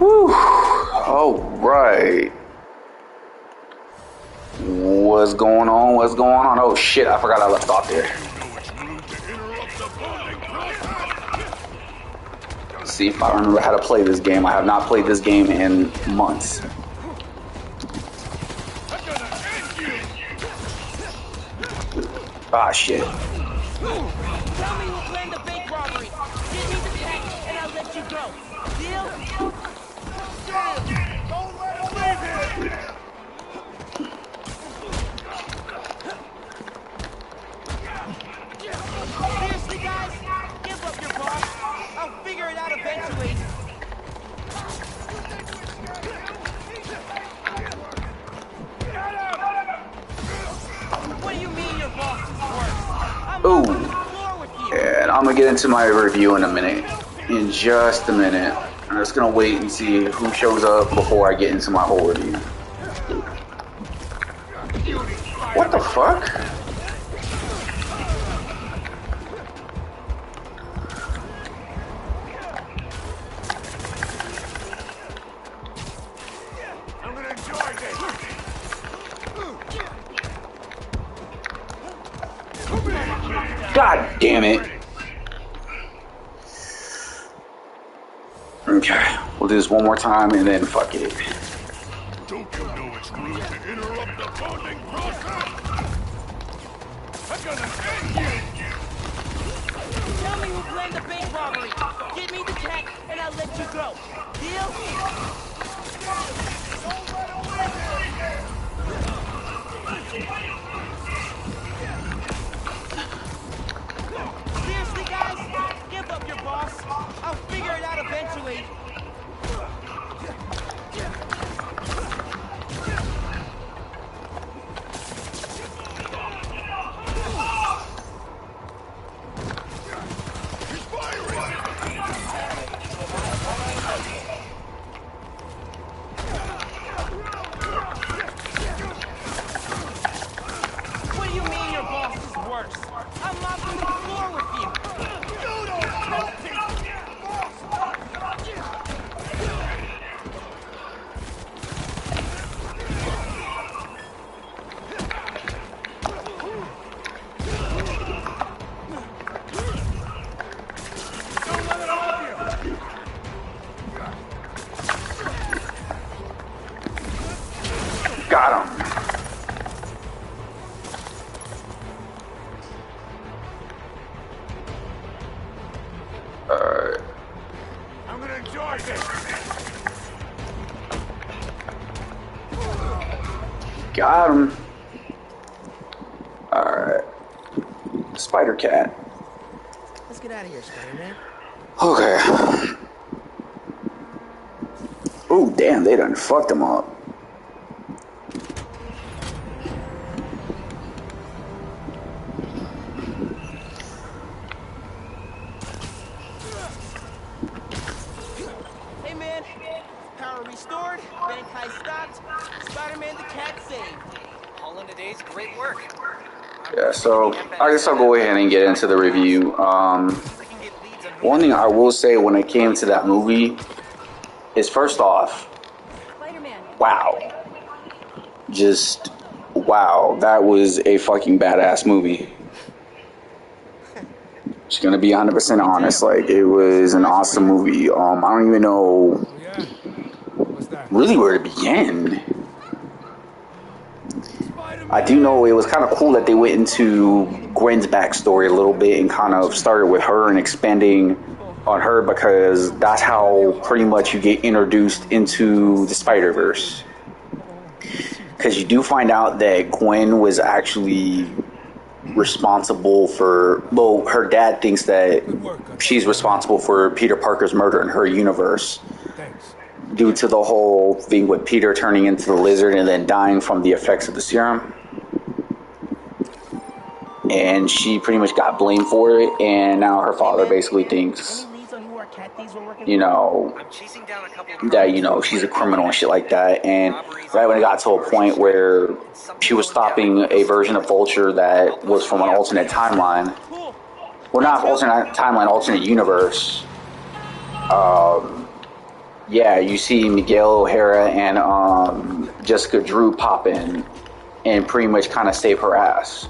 Whew. All right. What's going on? What's going on? Oh shit, I forgot I left off there. Let's see if I remember how to play this game. I have not played this game in months. Ah, shit. Tell me who planned the bank robbery. Give me the check and I'll let you go. Deal? Don't let him leave here. Seriously, guys? Give up your boss. I'll figure it out eventually. What do you mean your boss is worse? Ooh. And I'm gonna get into my review in a minute. In just a minute. I'm just gonna wait and see who shows up before I get into my whole review. What the fuck? I'm gonna enjoy this. God damn it. Okay, we'll do this one more time and then fuck it. Don't you know it's rude to interrupt the bonding process? I'm gonna end you! Tell me who planned the bank robbery. Give me the check and I'll let you go. Deal? Seriously, guys? Give up your boss. I'll figure it out eventually. What do you mean your boss is worse? I'm mopping the floor with you. You don't trust me. Don't let it off you! Got him. Alright. I'm gonna enjoy this! Got him. Alright. Spider Cat. Let's get out of here, Spider-Man. Okay. Oh, damn, they done fucked him up. Hey, man. Power restored, bank heist stopped, Spider-Man the cat saved. All in a day's great work. Yeah, so I guess I'll go ahead and get into the review. One thing I will say when it came to that movie is, first off, wow. Just, wow. That was a fucking badass movie. Just gonna be 100% honest. Like, it was an awesome movie. I don't even know really where to begin. I do know it was kind of cool that they went into Gwen's backstory a little bit and kind of started with her and expanding on her, because that's how pretty much you get introduced into the Spiderverse. Because you do find out that Gwen was actually responsible for, well, her dad thinks that she's responsible for Peter Parker's murder in her universe, due to the whole thing with Peter turning into the lizard and then dying from the effects of the serum. And she pretty much got blamed for it, and now her father basically thinks, you know, that, you know, she's a criminal and shit like that. And right when it got to a point where she was stopping a version of Vulture that was from an alternate timeline, well, not alternate timeline, alternate universe, yeah, you see Miguel O'Hara and Jessica Drew pop in and pretty much kind of save her ass.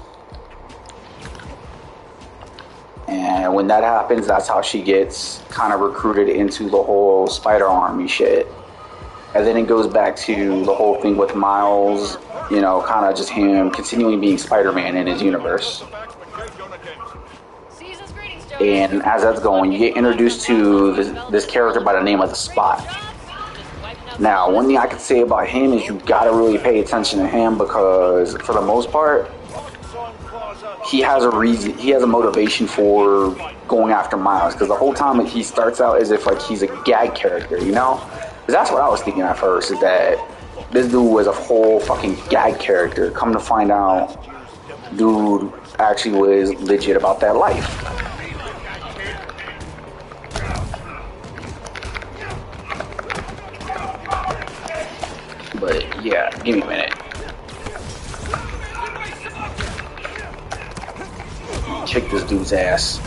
And when that happens, that's how she gets kind of recruited into the whole Spider Army shit. And then it goes back to the whole thing with Miles, you know, kind of just him continuing being Spider-Man in his universe. And as that's going, you get introduced to this character by the name of the Spot. Now, one thing I could say about him is you gotta really pay attention to him because, for the most part, he has a reason, he has a motivation for going after Miles. Because the whole time he starts out as if like he's a gag character, you know? Because that's what I was thinking at first, is that this dude was a whole fucking gag character. Come to find out, dude actually was legit about that life. But yeah, give me a minute. Check this dude's ass.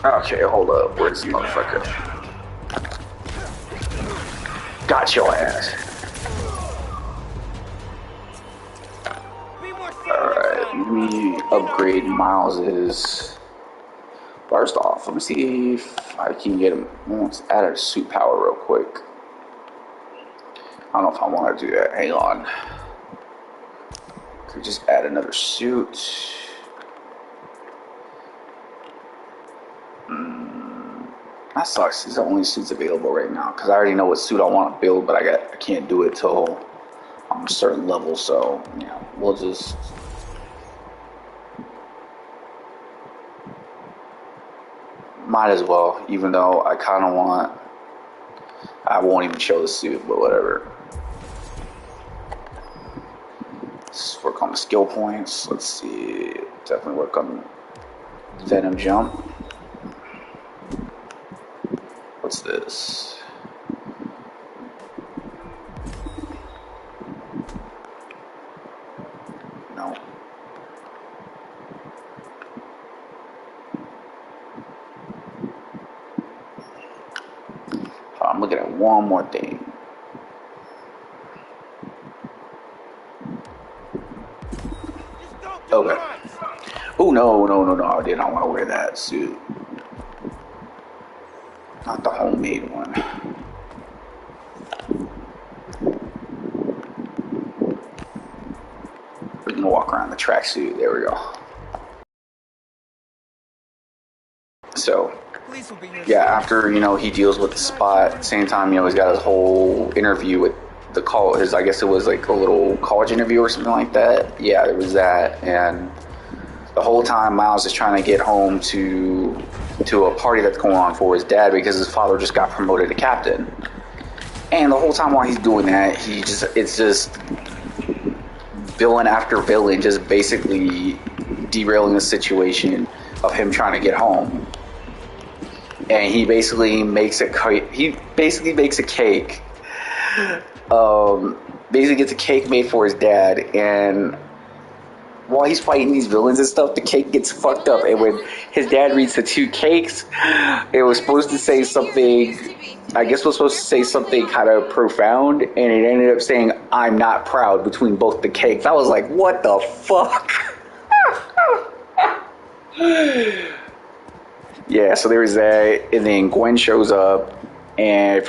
Okay, hold up. Where's this motherfucker? Got your ass. Alright, let me upgrade Miles's. First off, let me see if I can get him. Let's add a suit power real quick. I don't know if I want to do that. Hang on. Could just add another suit. That sucks. These are the only suits available right now because I already know what suit I want to build, but I can't do it till I'm a certain level. So yeah, we'll just. Might as well, even though I kind of want. I won't even show the suit, but whatever. Let's work on the skill points. Let's see. Definitely work on Venom Jump. What's this? No. I'm looking at one more thing. Okay. Oh, no. I did not want to wear that suit. Not the homemade one. We're gonna walk around the tracksuit. There we go. So, yeah, after, you know, he deals with the Spot, same time, you know, he's got his whole interview with the college. I guess it was like a little college interview or something like that. Yeah, there was that. And the whole time, Miles is trying to get home to a party that's going on for his dad because his father just got promoted to captain. And the whole time while he's doing that, it's just villain after villain just basically derailing the situation of him trying to get home. And he basically makes a cake. Basically gets a cake made for his dad, and while he's fighting these villains and stuff, the cake gets fucked up. And when his dad reads the two cakes, it was supposed to say something, I guess it was supposed to say something kind of profound, and it ended up saying, "I'm not proud," between both the cakes. I was like, what the fuck? Yeah, so there was that, and then Gwen shows up, and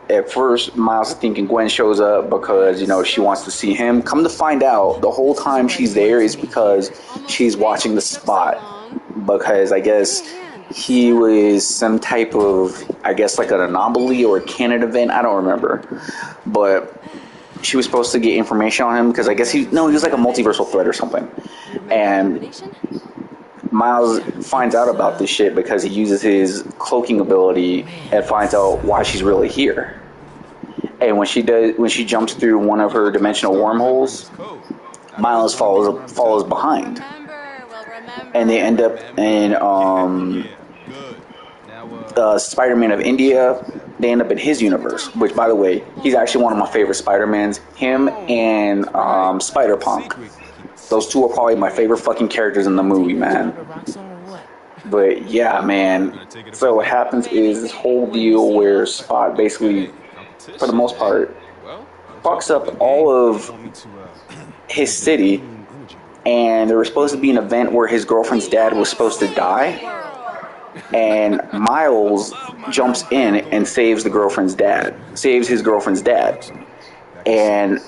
at first Miles is thinking Gwen shows up because, you know, she wants to see him. Come to find out, the whole time she's there is because she's watching the Spot, because I guess he was some type of, I guess like an anomaly or a canon event, I don't remember, but she was supposed to get information on him because I guess he was like a multiversal threat or something, and Miles finds out about this shit because he uses his cloaking ability and finds out why she's really here. And when she jumps through one of her dimensional wormholes, Miles follows behind, and they end up in Spider-Man of India. They end up in his universe, which, by the way, he's actually one of my favorite Spider-Mans. Him and Spider-Punk. Those two are probably my favorite fucking characters in the movie, man. But yeah, man. So what happens is this whole deal where Spot basically, for the most part, fucks up all of his city, and there was supposed to be an event where his girlfriend's dad was supposed to die, and Miles jumps in and saves his girlfriend's dad. And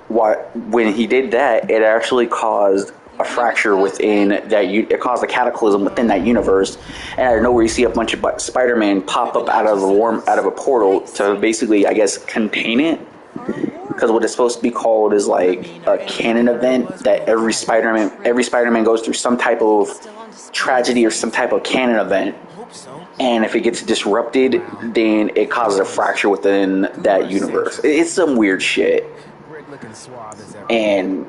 when he did that, it actually caused a fracture within that. It caused a cataclysm within that universe, and out of nowhere, you see a bunch of Spider-Man pop up out of a portal to basically, I guess, contain it. Because what it's supposed to be called is like a canon event that every Spider-Man goes through some type of tragedy or some type of canon event, and if it gets disrupted, then it causes a fracture within that universe. It's some weird shit. And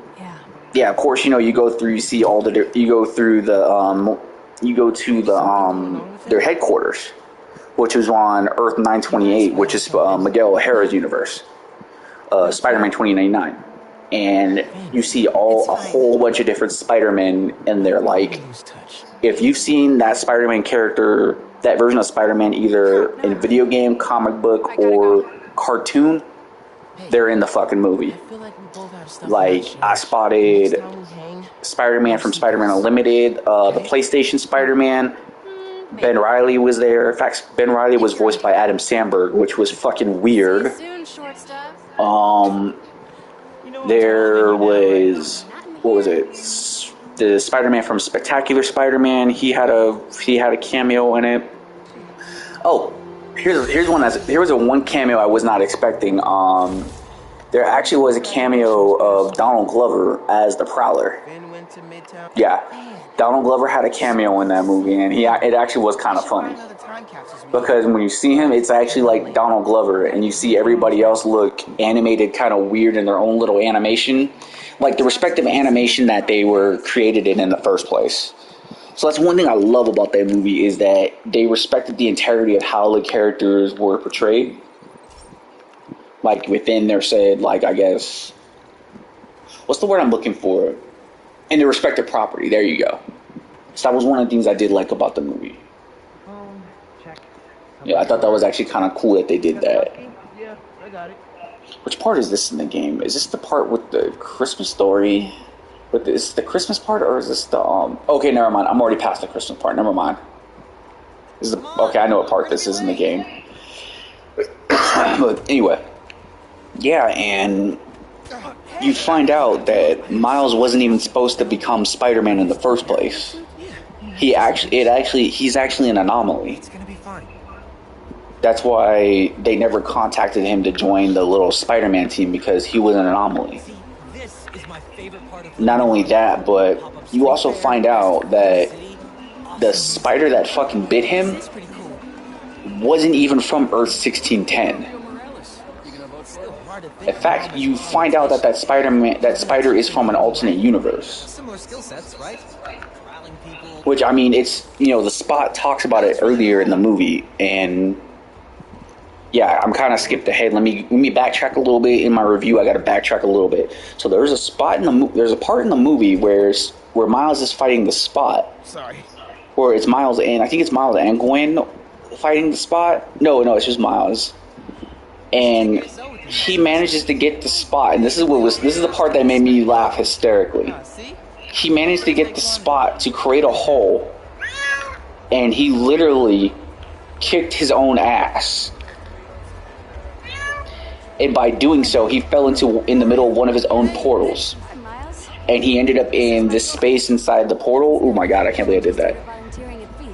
yeah, of course, you go through, their headquarters, which is on Earth 928, which is Miguel O'Hara's universe, Spider-Man 2099, and you see a whole bunch of different Spider-Men in there. Like, if you've seen that Spider-Man character, that version of Spider-Man, either in video game, comic book, or cartoon, they're in the fucking movie. Like, I spotted Spider-Man from Spider-Man Unlimited, the PlayStation Spider-Man. Ben Reilly was there. In fact, Ben Reilly was voiced by Adam Sandberg, which was fucking weird. There was, what was it? The Spider-Man from Spectacular Spider-Man. He had a cameo in it. Oh, here's one cameo I was not expecting. There actually was a cameo of Donald Glover as the Prowler. Yeah, Donald Glover had a cameo in that movie, and it actually was kind of funny. Because when you see him, it's actually like Donald Glover, and you see everybody else look animated kind of weird in their own little animation. Like the respective animation that they were created in the first place. So that's one thing I love about that movie, is that they respected the integrity of how the characters were portrayed. Like within their said, like, I guess, what's the word I'm looking for? In their respective property. There you go. So that was one of the things I did like about the movie. Yeah, I thought that was actually kind of cool that they did that. Yeah, I got it. Which part is this in the game? Is this the part with the Christmas story? Is this the Christmas part, or is this the Okay, never mind. I'm already past the Christmas part. Never mind. Okay, I know what part this is in the game. But anyway, yeah, and you find out that Miles wasn't even supposed to become Spider-Man in the first place. He's actually an anomaly. It's gonna be fine. That's why they never contacted him to join the little Spider-Man team, because he was an anomaly. This is my favorite part of Not only that, but you also find out that the spider that fucking bit him wasn't even from Earth 1610. In fact, you find out that spider is from an alternate universe. Similar skill sets, right? Which, I mean, it's, the Spot talks about it earlier in the movie, and yeah, I'm kind of skipped ahead. Let me backtrack a little bit in my review. I got to backtrack a little bit. So there's a part in the movie where Miles is fighting the Spot. Sorry. Where it's Miles and I think it's Miles and Gwen fighting the Spot. No, it's just Miles. And he manages to get the Spot, and this is the part that made me laugh hysterically. He managed to get the Spot to create a hole, and he literally kicked his own ass. And by doing so, he fell in the middle of one of his own portals. And he ended up in this space inside the portal. Oh my god, I can't believe I did that.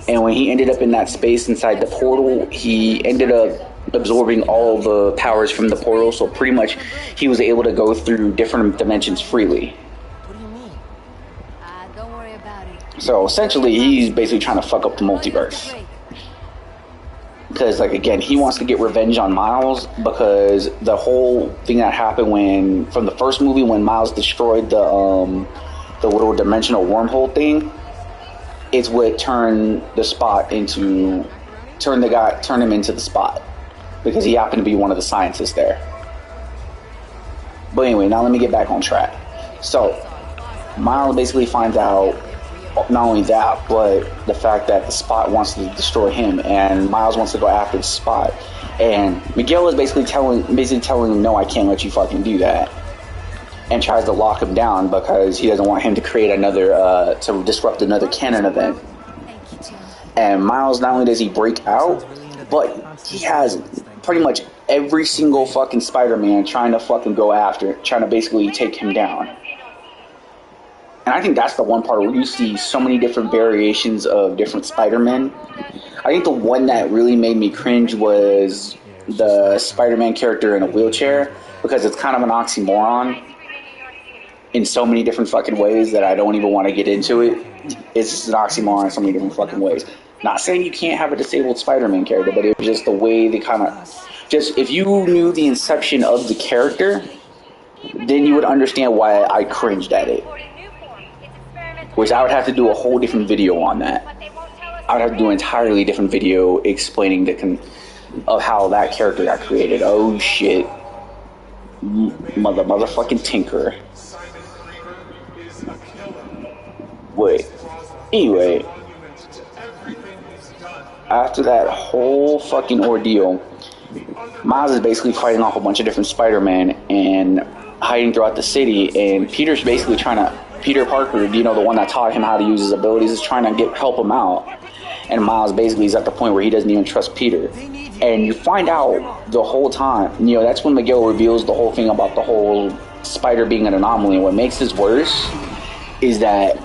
And when he ended up in that space inside the portal, he ended up absorbing all the powers from the portal. So pretty much, he was able to go through different dimensions freely. What do you mean? Don't worry about it. So essentially, he's basically trying to fuck up the multiverse. Because, like, again, he wants to get revenge on Miles, because the whole thing that happened from the first movie, when Miles destroyed the little dimensional wormhole thing, it's what turned the Spot into, turned him into the Spot, because he happened to be one of the scientists there. But anyway, now let me get back on track. So Miles basically finds out not only that, but the fact that the Spot wants to destroy him, and Miles wants to go after the Spot. And Miguel is basically telling him, no, I can't let you fucking do that. And tries to lock him down because he doesn't want him to create another, to disrupt another canon event. And Miles, not only does he break out, but he has pretty much every single fucking Spider-Man trying to fucking go after, trying to basically take him down. And I think that's the one part where you see so many different variations of different Spider-Men. I think the one that really made me cringe was the Spider-Man character in a wheelchair, because it's kind of an oxymoron in so many different fucking ways that I don't even want to get into it. It's just an oxymoron in so many different fucking ways. Not saying you can't have a disabled Spider-Man character, but it was just the way they kind of... Just, if you knew the inception of the character, then you would understand why I cringed at it. Which I would have to do a whole different video on that. I would have to do an entirely different video explaining of how that character got created. Oh shit. Motherfucking Tinker. Wait. Anyway. After that whole fucking ordeal, Miles is basically fighting off a bunch of different Spider-Man and hiding throughout the city, and Peter's basically Peter Parker, you know, the one that taught him how to use his abilities, is trying to help him out. And Miles basically is at the point where he doesn't even trust Peter. And you find out the whole time, you know, that's when Miguel reveals the whole thing about the whole Spider being an anomaly. And what makes this worse is that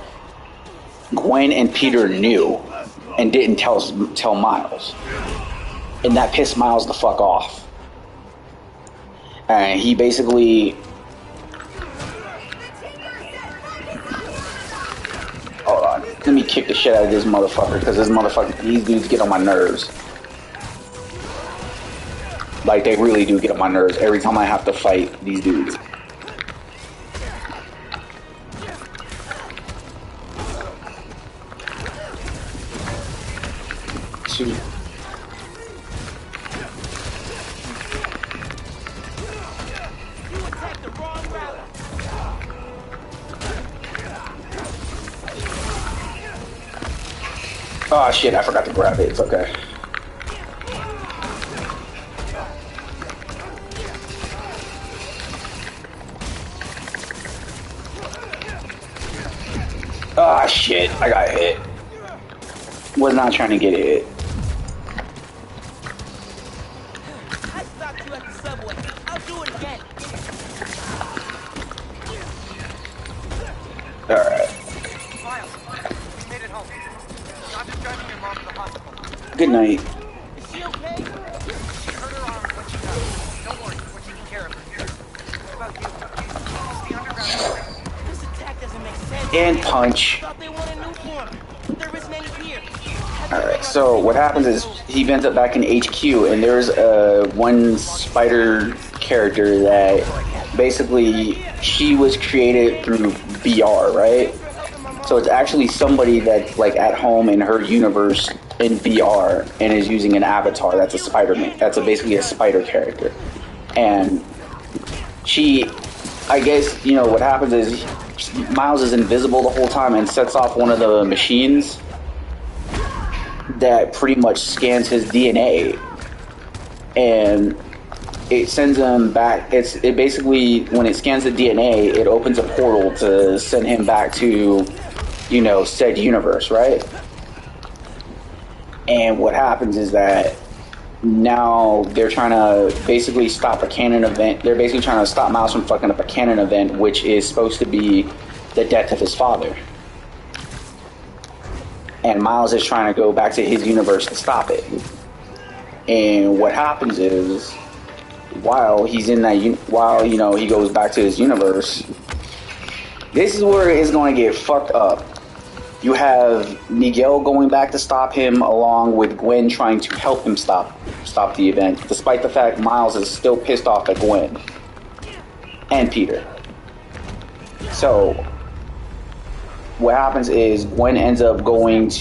Gwen and Peter knew and didn't tell Miles. And that pissed Miles the fuck off. And he basically... Hold on. Let me kick the shit out of this motherfucker, because these dudes get on my nerves. Like, they really do get on my nerves every time I have to fight these dudes. Shoot. Oh shit, I forgot to grab it. It's okay. Ah shit, I got hit. Was not trying to get hit. I stopped you at the subway. I'll do it again. Alright. Made it home. I'm just driving your mom to the hospital. Good night. Is she okay? She hurt her arm, but she's out. Don't worry, we're taking care of her. What about you? Is the underground? This attack doesn't make sense. And punch. I thought they wanted new form, but there isn't any here. Alright, so what happens is he ends up back in HQ, and there's one spider character that basically she was created through VR, right? So it's actually somebody that's like at home in her universe in VR and is using an avatar that's a Spider-Man. That's basically a spider character. And she, I guess, you know, what happens is Miles is invisible the whole time and sets off one of the machines that pretty much scans his DNA. And it sends him back. It basically, when it scans the DNA, it opens a portal to send him back to, you know, said universe, right? And what happens is that now they're trying to basically stop a canon event. They're basically trying to stop Miles from fucking up a canon event, which is supposed to be the death of his father. And Miles is trying to go back to his universe to stop it. And what happens is, while he's in that, while, you know, he goes back to his universe, this is where it's going to get fucked up. You have Miguel going back to stop him, along with Gwen trying to help him stop the event, despite the fact Miles is still pissed off at Gwen and Peter. So what happens is Gwen ends up going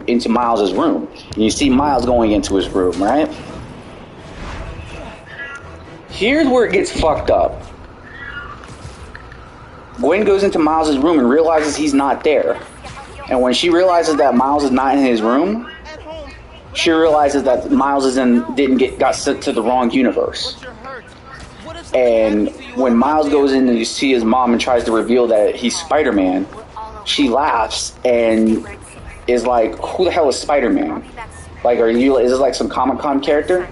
into Miles' room. And you see Miles going into his room, right? Here's where it gets fucked up. Gwen goes into Miles' room and realizes he's not there. And when she realizes that Miles is not in his room, she realizes that Miles got sent to the wrong universe. And when Miles goes in to see his mom and tries to reveal that he's Spider-Man, she laughs and is like, "Who the hell is Spider-Man? Like, is this like some Comic-Con character?"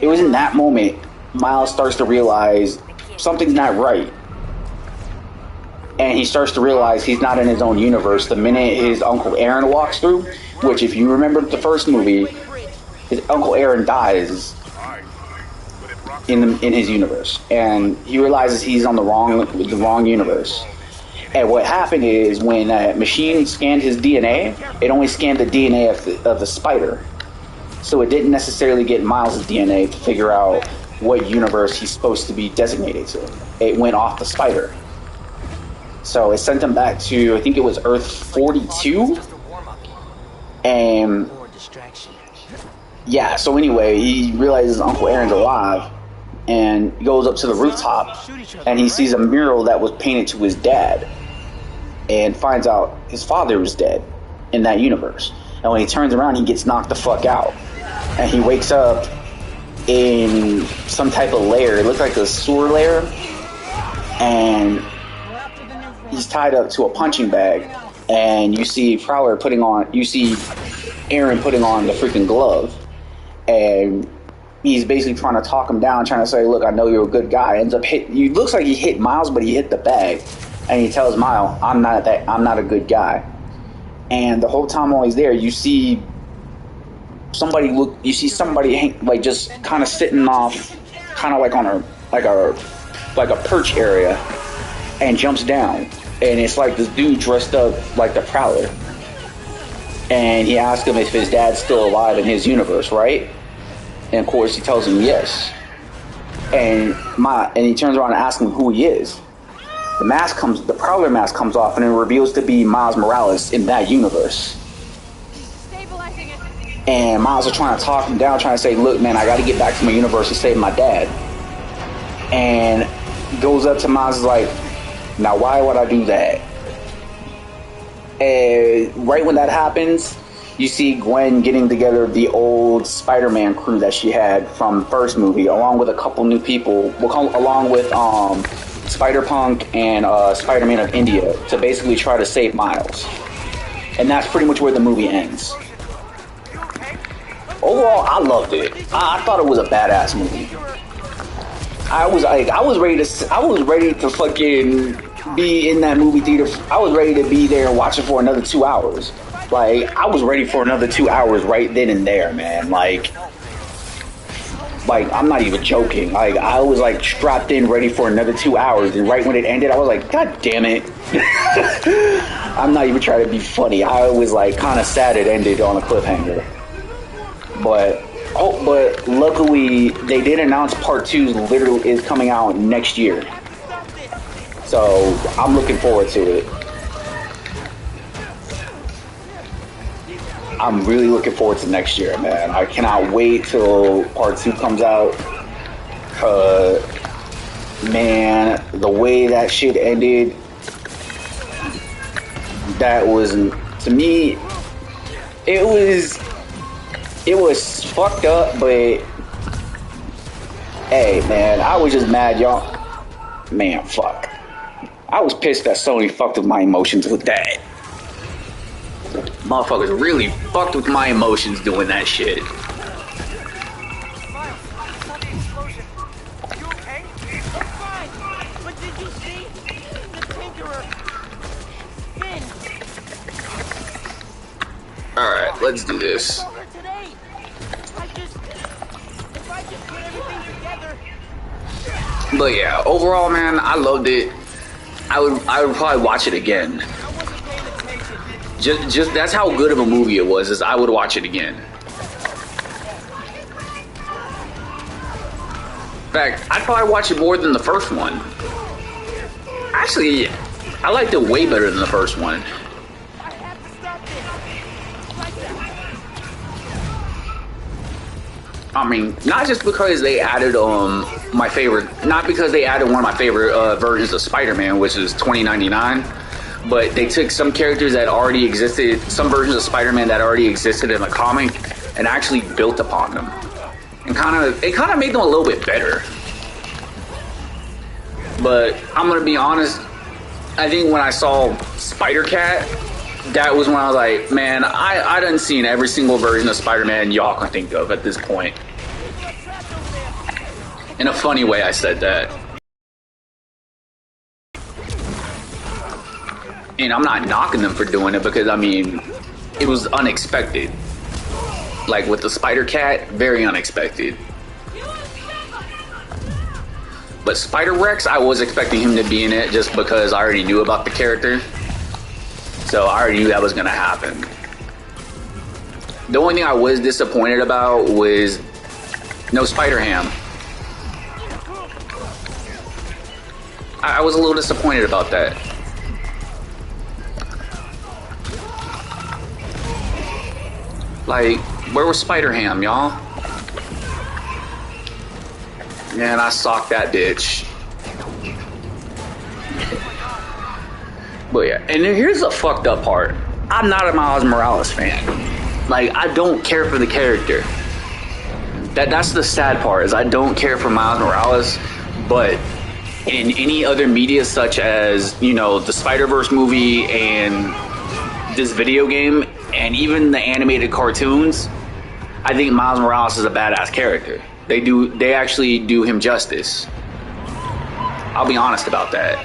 It was in that moment Miles starts to realize something's not right. And he starts to realize he's not in his own universe the minute his Uncle Aaron walks through, which, if you remember the first movie, his Uncle Aaron dies in his universe. And he realizes he's on the wrong universe. And what happened is, when that machine scanned his DNA, it only scanned the DNA of the spider. So it didn't necessarily get Miles' DNA to figure out what universe he's supposed to be designated to. It went off the spider. So it sent him back to, I think it was Earth 42. And yeah, so anyway, he realizes Uncle Aaron's alive and goes up to the rooftop, and he sees a mural that was painted to his dad, and finds out his father was dead in that universe. And when he turns around, he gets knocked the fuck out, and he wakes up in some type of lair. It looks like a sewer lair, and he's tied up to a punching bag, and you see Aaron putting on the freaking glove, and he's basically trying to talk him down, trying to say, "Look, I know you're a good guy." Ends up looks like he hit Miles, but he hit the bag, and he tells Miles, I'm not a good guy." And the whole time while he's there, you see somebody like just kind of sitting off, kind of like on a perch area, and jumps down, and it's like this dude dressed up like the Prowler, and he asks him if his dad's still alive in his universe, right? And of course he tells him yes, and he turns around and asks him who he is. The Prowler mask comes off, and it reveals to be Miles Morales in that universe. And Miles is trying to talk him down, trying to say, "Look, man, I got to get back to my universe to save my dad." And goes up to Miles, is like, "Now, why would I do that?" And right when that happens, you see Gwen getting together the old Spider-Man crew that she had from the first movie, along with a couple new people, along with Spider-Punk and Spider-Man of India, to basically try to save Miles. And that's pretty much where the movie ends. Overall, I loved it. I thought it was a badass movie. I was ready to fucking be in that movie theater. I was ready to be there and watch it for another 2 hours. Like, I was ready for another 2 hours right then and there, man. Like, I'm not even joking. Like, I was like strapped in, ready for another 2 hours, and right when it ended, I was like, "God damn it!" I'm not even trying to be funny. I was like kind of sad it ended on a cliffhanger. But luckily they did announce part 2 literally is coming out next year. So I'm looking forward to it. I'm really looking forward to next year, man. I cannot wait till part 2 comes out. Man, the way that shit ended, that was, to me, it was fucked up, but hey, man, I was just mad, y'all. Man, fuck. I was pissed that Sony fucked with my emotions with that. Motherfuckers really fucked with my emotions doing that shit. Miles, I saw the explosion. You okay? I'm fine, but did you see the Tinkerer spin? Alright, let's do this. Over today. If I just put everything together. But yeah, overall, man, I loved it. I would probably watch it again. Just that's how good of a movie it was. Is I would watch it again. In fact, I'd probably watch it more than the first one. Actually, I liked it way better than the first one. I have to stop this. Like that. I mean, not just because they added my favorite, not because they added one of my favorite versions of Spider-Man, which is 2099, but they took some characters that already existed, some versions of Spider-Man that already existed in the comic, and actually built upon them, and it kind of made them a little bit better. But I'm gonna be honest, I think when I saw Spider-Cat, that was when I was like, man, I done seen every single version of Spider-Man y'all can think of at this point. In a funny way, I said that. And I'm not knocking them for doing it because, I mean, it was unexpected. Like with the Spider-Cat, very unexpected. But Spider-Rex, I was expecting him to be in it just because I already knew about the character. So I already knew that was going to happen. The only thing I was disappointed about was no Spider-Ham. I was a little disappointed about that. Like, where was Spider-Ham, y'all? Man, I socked that bitch. But yeah, and here's the fucked up part. I'm not a Miles Morales fan. Like, I don't care for the character. That's the sad part, is I don't care for Miles Morales, but in any other media such as, you know, the Spiderverse movie and this video game and even the animated cartoons, I think Miles Morales is a badass character. They actually do him justice. I'll be honest about that.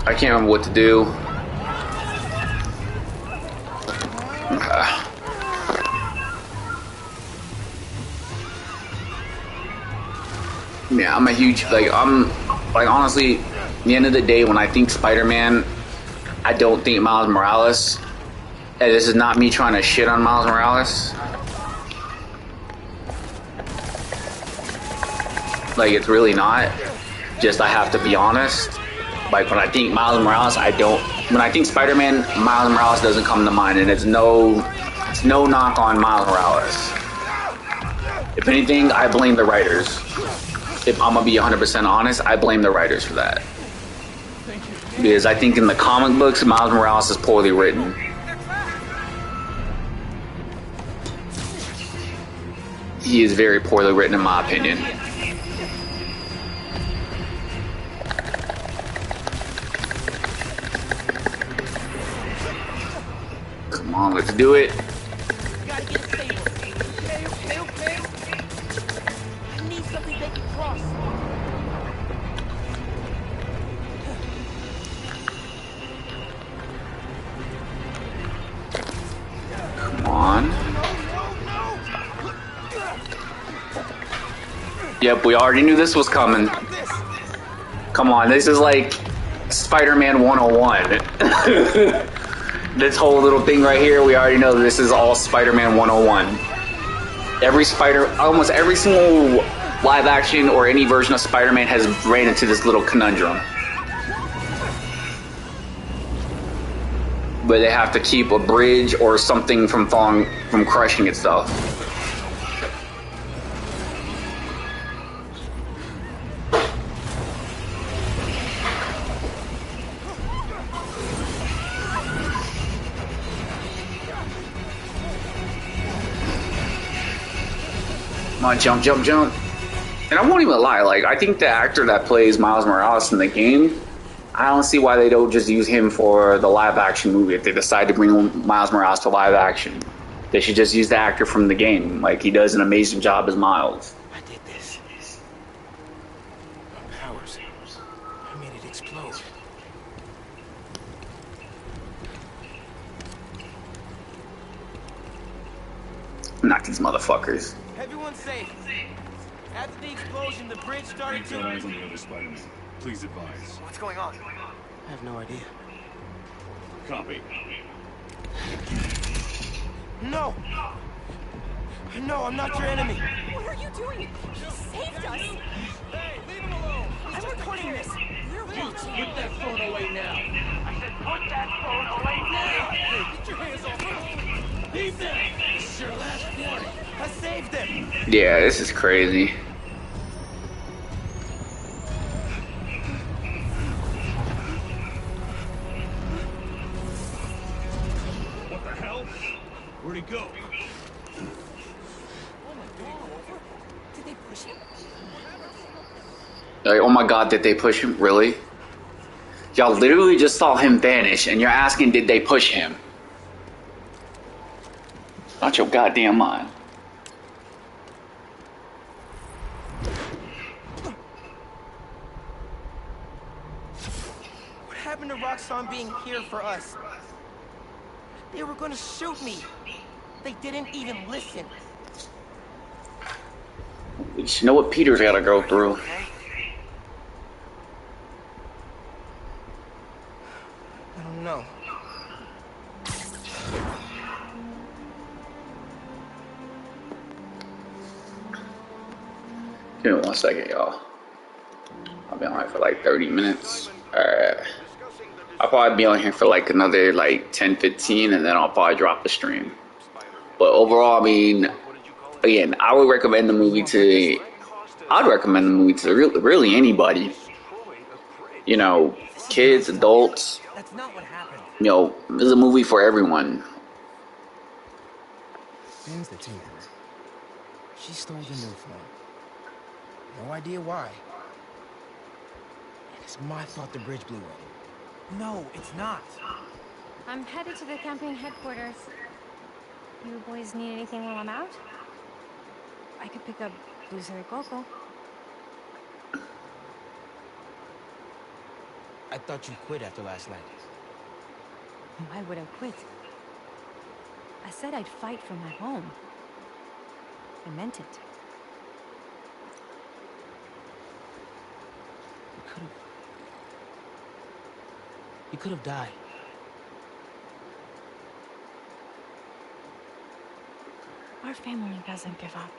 I can't remember what to do. Yeah, I'm a huge, honestly, at the end of the day, when I think Spider-Man, I don't think Miles Morales. And this is not me trying to shit on Miles Morales. Like, it's really not. Just, I have to be honest. Like, when I think Miles Morales, when I think Spider-Man, Miles Morales doesn't come to mind, and it's no knock on Miles Morales. If anything, I blame the writers. If I'm gonna be 100% honest, I blame the writers for that. Because I think in the comic books, Miles Morales is poorly written. He is very poorly written, in my opinion. Come on, let's do it. Gotta get it stable. Okay. I need something they can cross. Come on. Yep, we already knew this was coming. Come on, this is like Spider-Man 101. This whole little thing right here, we already know this is all Spider-Man 101. Almost every single live action or any version of Spider-Man has ran into this little conundrum. But they have to keep a bridge or something from crushing itself. Come on, jump. And I won't even lie, like, I think the actor that plays Miles Morales in the game, I don't see why they don't just use him for the live action movie if they decide to bring Miles Morales to live action. They should just use the actor from the game. Like, he does an amazing job as Miles. I did this. My powers. I made it explode. Not these motherfuckers. Everyone's safe. After the explosion, the bridge started We've got eyes to... on the other Spider-Man. Please advise. What's going on? I have no idea. Copy. No! No, I'm not your enemy. What are you doing? He saved us! Hey, leave him alone! I'm recording this! We're watching! Put that phone away now! I said put that phone away now! Hey, get your hands off her! Leave them! This is your last warning! I saved him! Yeah, this is crazy. What the hell? Where'd he go? Did they push him? Like, oh my god, did they push him? Really? Y'all literally just saw him vanish, and you're asking, did they push him? Not your goddamn mind. What happened to Roxxon being here for us? They were gonna shoot me. They didn't even listen. You know what Peter's gotta go through. Okay? I don't know. Give me 1 second, y'all. I'll be on here for like 30 minutes. Alright. I'll probably be on here for like another like 10, 15, and then I'll probably drop the stream. But overall, I mean, again, I would recommend the movie to... I'd recommend the movie to really anybody. You know, kids, adults. That's not what happened. You know, this is a movie for everyone. Ben's the tinkerer. She stole the new phone. No idea why. And it's my fault the bridge blew up. No, it's not. I'm headed to the camping headquarters. You boys need anything while I'm out? I could pick up Dulce de Coco. I thought you quit after last night. Why would I quit? I said I'd fight for my home. I meant it. You could have died. Our family doesn't give up.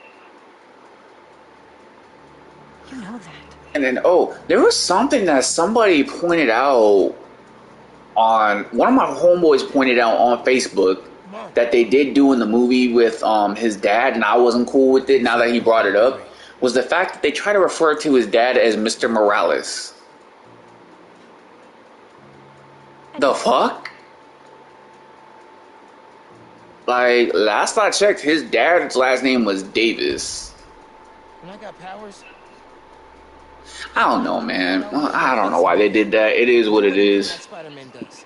You know that. And then, oh, there was something that somebody pointed out on... One of my homeboys pointed out on Facebook that they did do in the movie with his dad, and I wasn't cool with it now that he brought it up, was the fact that they try to refer to his dad as Mr. Morales. The fuck? Like, last I checked, his dad's last name was Davis. When I got powers, I don't know, man. I don't know why they did that. It is what it is. that Spider-Man does.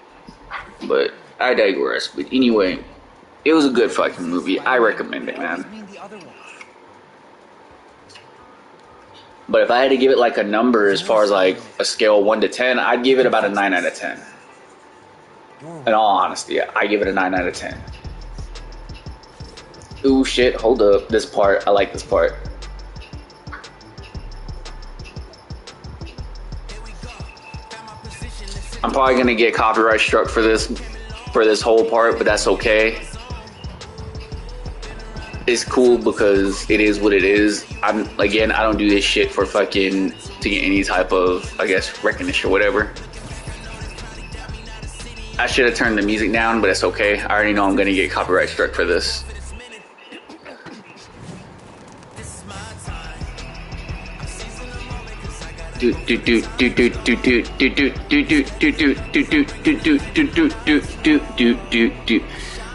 But I digress. But anyway, it was a good fucking movie. I recommend it, I always man. mean the other ones. But if I had to give it like a number as far as like a scale of 1 to 10, I'd give it about a 9 out of 10. In all honesty, I give it a 9 out of 10. Ooh, shit. Hold up. This part. I like this part. I'm probably gonna get copyright struck for this whole part, but that's okay. It's cool because it is what it is. I don't do this shit for fucking to get any type of, I guess, recognition or whatever. I should have turned the music down, but it's okay. I already know I'm gonna get copyright struck for this.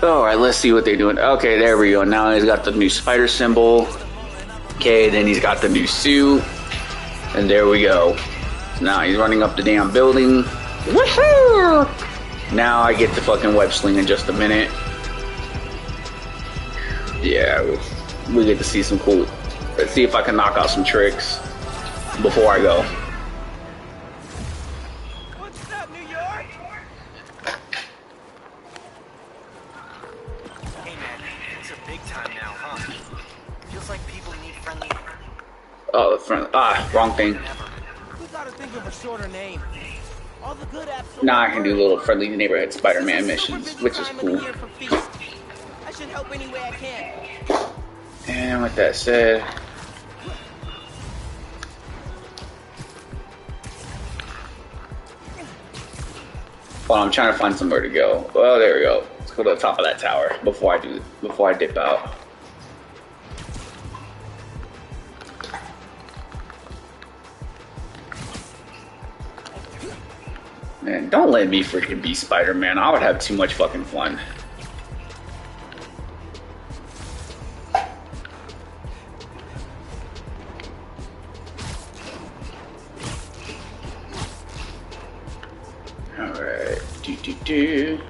Alright, let's see what they're doing. Okay, there we go. Now he's got the new spider symbol. Okay, then he's got the new suit. And there we go. Now he's running up the damn building. Woohoo! Now I get the fucking web sling in just a minute. Yeah, we get to see some cool. Let's see if I can knock out some tricks before I go. What's up, New York? Hey man, it's a big time now, huh? Feels like people need friendly. Oh, the front. Wrong thing. We gotta think of a shorter name. All the good apps. Now I can do little friendly neighborhood Spider-Man missions, which is cool. I should help any way I can. And with that said, well, I'm trying to find somewhere to go. Well, there we go. Let's go to the top of that tower before I dip out. Man, don't let me freaking be Spider-Man. I would have too much fucking fun. Alright. Do.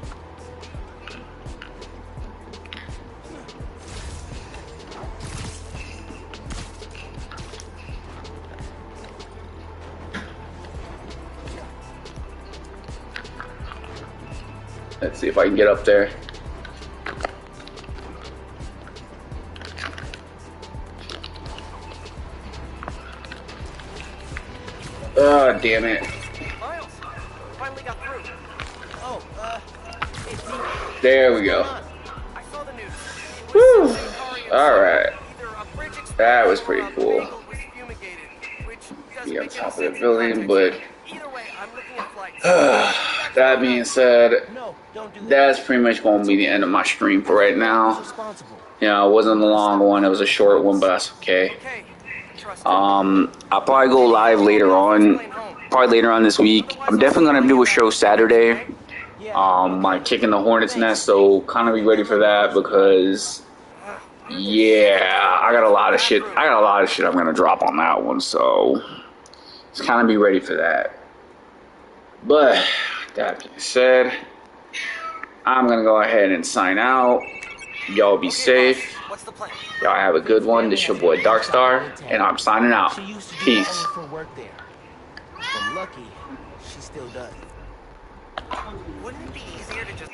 Let's see if I can get up there. Oh, damn it. Miles, finally got through. Oh, it's me. There we go. I saw the news. Woo! Alright. That was pretty cool. Be on top of the building, but Either way, I'm looking at flights. that being said, No, don't do that. that's pretty much going to be the end of my stream for right now. Responsible. You know, it wasn't a long one, it was a short one, but that's okay. Okay, trust I'll probably go live later on, this week. I'm definitely going to do a show Saturday. My Kicking the Hornet's Nest, so kind of be ready for that because, yeah, I got a lot of shit I'm going to drop on that one, so just kind of be ready for that. But that being said, I'm going to go ahead and sign out. Y'all be safe. What's the plan? Y'all have a good one. This your boy Darkstar, and I'm signing out. She used to do Peace. all her work there. But lucky, she still does. Wouldn't it be easier to just...